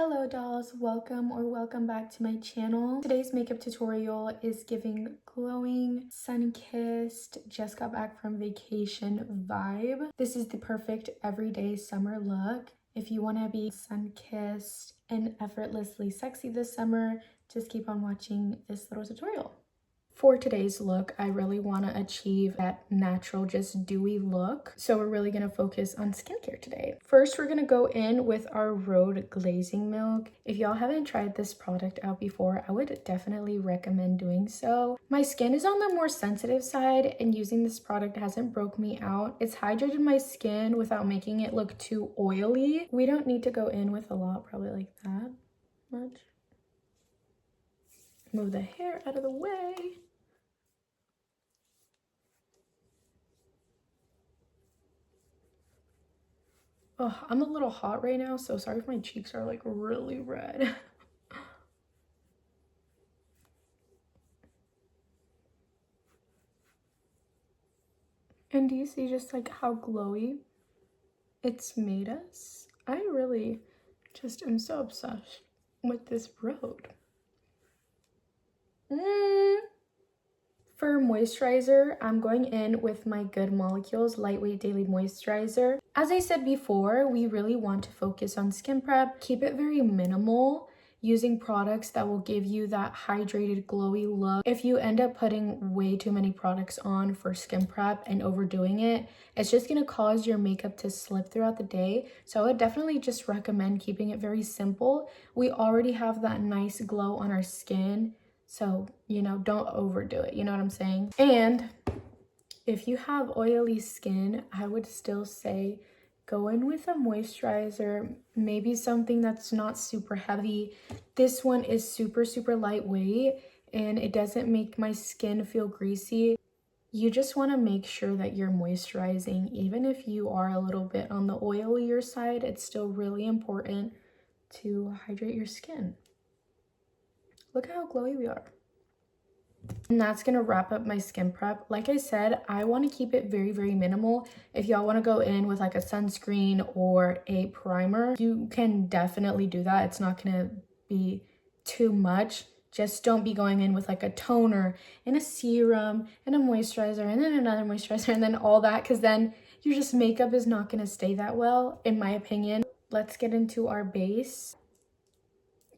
Hello dolls, welcome back to my channel. Today's makeup tutorial is giving glowing, sun-kissed, just got back from vacation vibe. This is the perfect everyday summer look. If you want to be sun-kissed and effortlessly sexy this summer, just keep on watching this little tutorial. For today's look, I really want to achieve that natural, just dewy look. So we're really going to focus on skincare today. First, we're going to go in with our Rhode Glazing Milk. If y'all haven't tried this product out before, I would definitely recommend doing so. My skin is on the more sensitive side, and using this product hasn't broke me out. It's hydrated my skin without making it look too oily. We don't need to go in with a lot, probably like that much. Move the hair out of the way. Oh, I'm a little hot right now, so sorry if my cheeks are like really red. And do you see just like how glowy it's made us? I really just am so obsessed with this Rhode. For moisturizer, I'm going in with my Good Molecules Lightweight Daily Moisturizer. As I said before, we really want to focus on skin prep, keep it very minimal, using products that will give you that hydrated, glowy look. If you end up putting way too many products on for skin prep and overdoing it, it's just gonna cause your makeup to slip throughout the day. So I would definitely just recommend keeping it very simple. We already have that nice glow on our skin. So, you know, don't overdo it, you know what I'm saying? And if you have oily skin, I would still say go in with a moisturizer, maybe something that's not super heavy. This one is super lightweight and it doesn't make my skin feel greasy. You just want to make sure that you're moisturizing. Even if you are a little bit on the oilier side, it's still really important to hydrate your skin. Look at how glowy we are. And that's gonna wrap up my skin prep. Like I said, I want to keep it very minimal. If y'all want to go in with like a sunscreen or a primer, you can definitely do that. It's not gonna be too much. Just don't be going in with like a toner and a serum and a moisturizer and then another moisturizer and then all that, because then your just makeup is not gonna stay that well, in my opinion. Let's get into our base.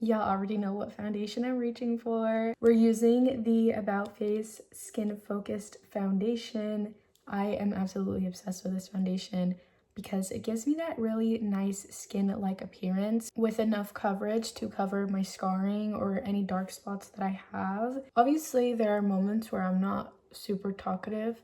Y'all already know what foundation I'm reaching for. We're using the About Face Skin Focused Foundation. I am absolutely obsessed with this foundation because it gives me that really nice skin-like appearance with enough coverage to cover my scarring or any dark spots that I have. Obviously, there are moments where I'm not super talkative.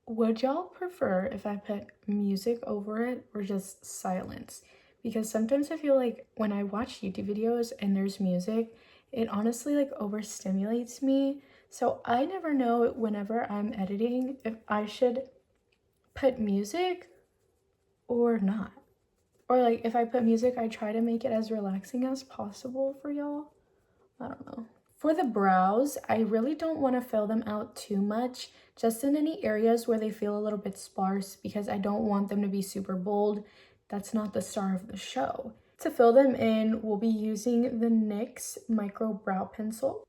Would y'all prefer if I put music over it or just silence? Because sometimes I feel like when I watch YouTube videos and there's music, it honestly like overstimulates me. So I never know whenever I'm editing if I should put music or not. Or like if I put music, I try to make it as relaxing as possible for y'all. I don't know. For the brows, I really don't want to fill them out too much, just in any areas where they feel a little bit sparse, because I don't want them to be super bold. That's not the star of the show. To fill them in, we'll be using the NYX Micro Brow Pencil.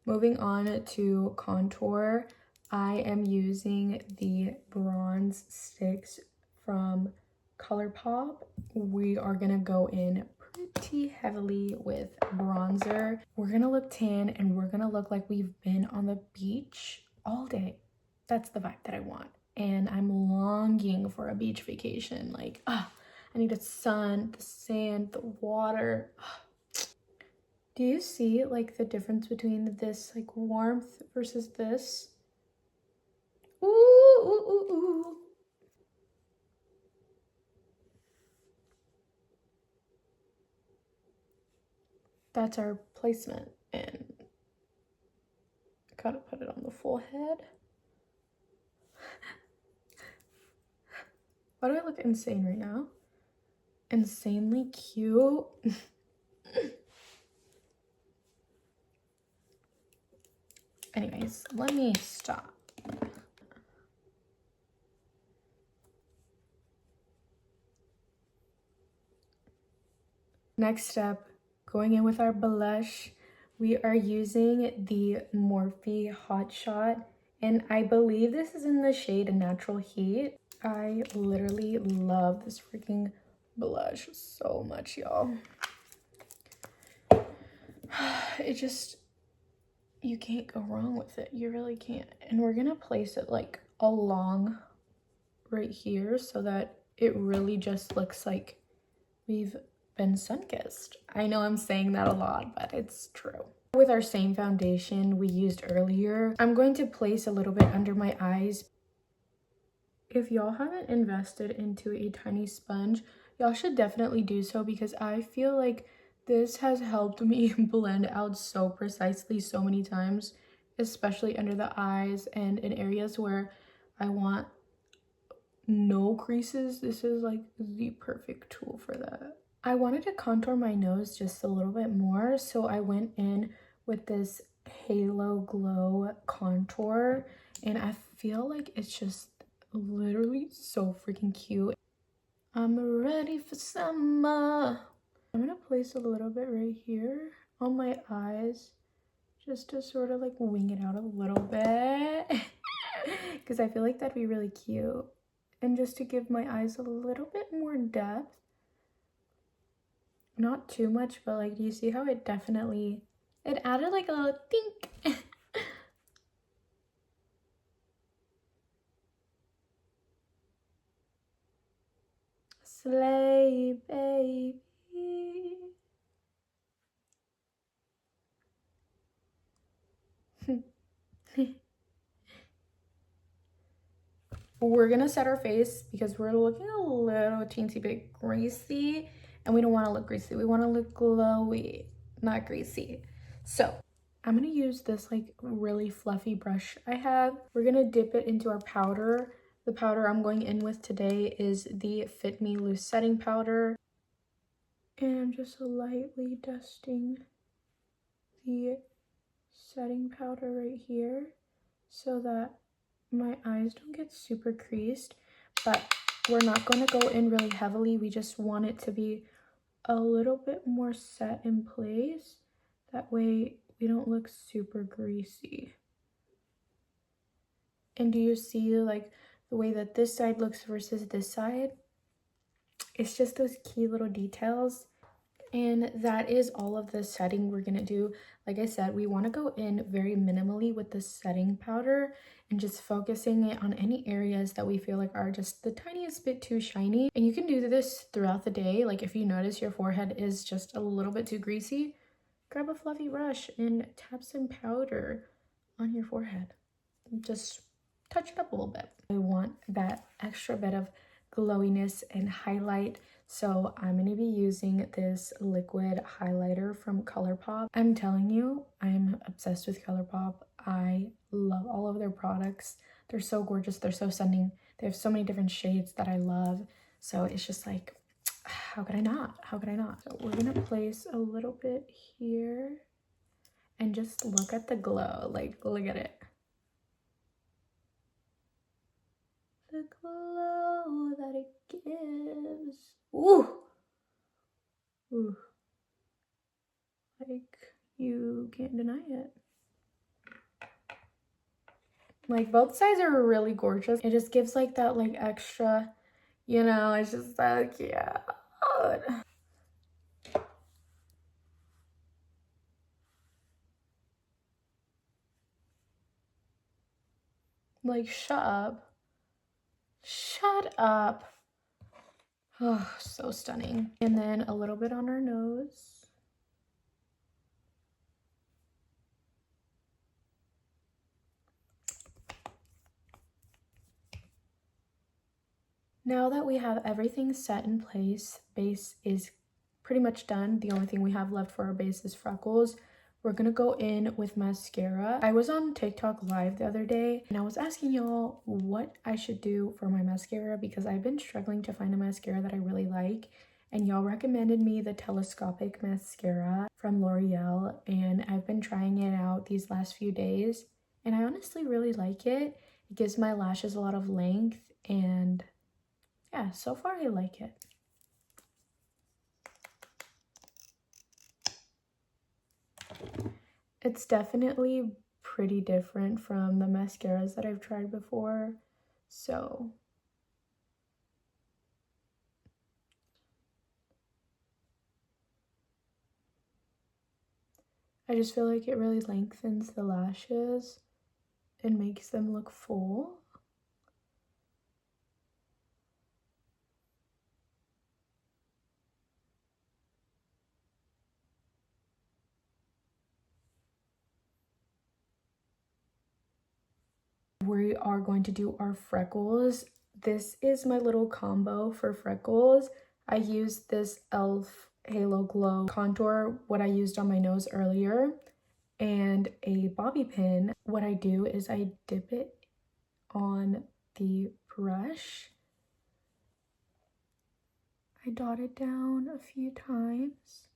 Moving on to contour, I am using the bronze sticks from ColourPop. We are gonna go in pretty heavily with bronzer. We're gonna look tan and we're gonna look like we've been on the beach all day. That's the vibe that I want. And I'm longing for a beach vacation. Like, I need the sun, the sand, the water. Do you see like the difference between this like warmth versus this? Ooh, ooh, ooh, ooh. That's our placement, and gotta put it on the full head. Why do I look insane right now? Insanely cute. Anyways, let me stop. Next step, going in with our blush, we are using the Morphe Hot Shot, and I believe this is in the shade Natural Heat. I literally love this freaking blush so much, y'all. It just, you can't go wrong with it. You really can't. And we're gonna place it like along right here so that it really just looks like we've been sun-kissed. I know I'm saying that a lot, but it's true. With our same foundation we used earlier, I'm going to place a little bit under my eyes. If y'all haven't invested into a tiny sponge, y'all should definitely do so, because I feel like this has helped me blend out so precisely so many times, especially under the eyes and in areas where I want no creases. This is like the perfect tool for that. I wanted to contour my nose just a little bit more, so I went in with this Halo Glow contour, and I feel like it's just literally so freaking cute. I'm ready for summer. I'm gonna place a little bit right here on my eyes just to sort of like wing it out a little bit because I feel like that'd be really cute, and just to give my eyes a little bit more depth. Not too much, but like, do you see how it definitely, it added like a little think. Slay, baby. We're gonna set our face because we're looking a little teensy bit greasy, and we don't want to look greasy. We want to look glowy, not greasy. So I'm gonna use this like really fluffy brush I have. We're gonna dip it into our powder. The powder I'm going in with today is the Fit Me Loose Setting Powder. And I'm just lightly dusting the setting powder right here so that my eyes don't get super creased, but we're not going to go in really heavily. We just want it to be a little bit more set in place. That way we don't look super greasy. And do you see like the way that this side looks versus this side? It's just those key little details. And that is all of the setting we're gonna do. Like I said, we want to go in very minimally with the setting powder and just focusing it on any areas that we feel like are just the tiniest bit too shiny. And you can do this throughout the day. Like if you notice your forehead is just a little bit too greasy, grab a fluffy brush and tap some powder on your forehead. Just touch it up a little bit. I want that extra bit of glowiness and highlight, so I'm going to be using this liquid highlighter from ColourPop. I'm telling you, I'm obsessed with ColourPop. I love all of their products. They're so gorgeous. They're so stunning. They have so many different shades that I love. So it's just like, how could I not? How could I not? So we're going to place a little bit here and just look at the glow. Like, look at it. The glow that it gives. Ooh! Ooh. Like, you can't deny it. Like, both sides are really gorgeous. It just gives like that like extra, you know, it's just like, yeah. Like, shut up. Shut up. Oh, so stunning. And then a little bit on our nose. Now that we have everything set in place, base is pretty much done. The only thing we have left for our base is freckles. We're gonna go in with mascara. I was on TikTok live the other day and I was asking y'all what I should do for my mascara because I've been struggling to find a mascara that I really like, and y'all recommended me the telescopic mascara from L'Oreal, and I've been trying it out these last few days and I honestly really like it. It gives my lashes a lot of length, and yeah, so far I like it. It's definitely pretty different from the mascaras that I've tried before, so I just feel like it really lengthens the lashes and makes them look full. We are going to do our freckles. This is my little combo for freckles. I used this e.l.f. Halo Glow contour, what I used on my nose earlier, and a bobby pin. What I do is I dip it on the brush. I dot it down a few times,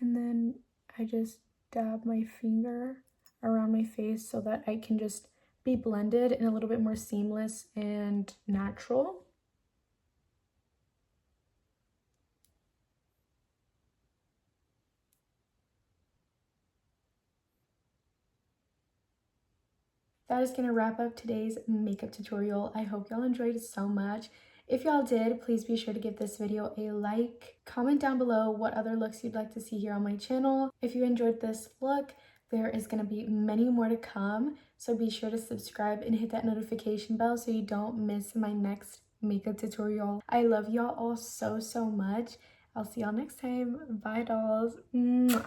and then I just dab my finger around my face so that I can just be blended and a little bit more seamless and natural. That is going to wrap up today's makeup tutorial. I hope y'all enjoyed it so much. If y'all did, please be sure to give this video a like. Comment down below what other looks you'd like to see here on my channel. If you enjoyed this look, there is going to be many more to come. So be sure to subscribe and hit that notification bell so you don't miss my next makeup tutorial. I love y'all all so much. I'll see y'all next time. Bye, dolls. Mwah.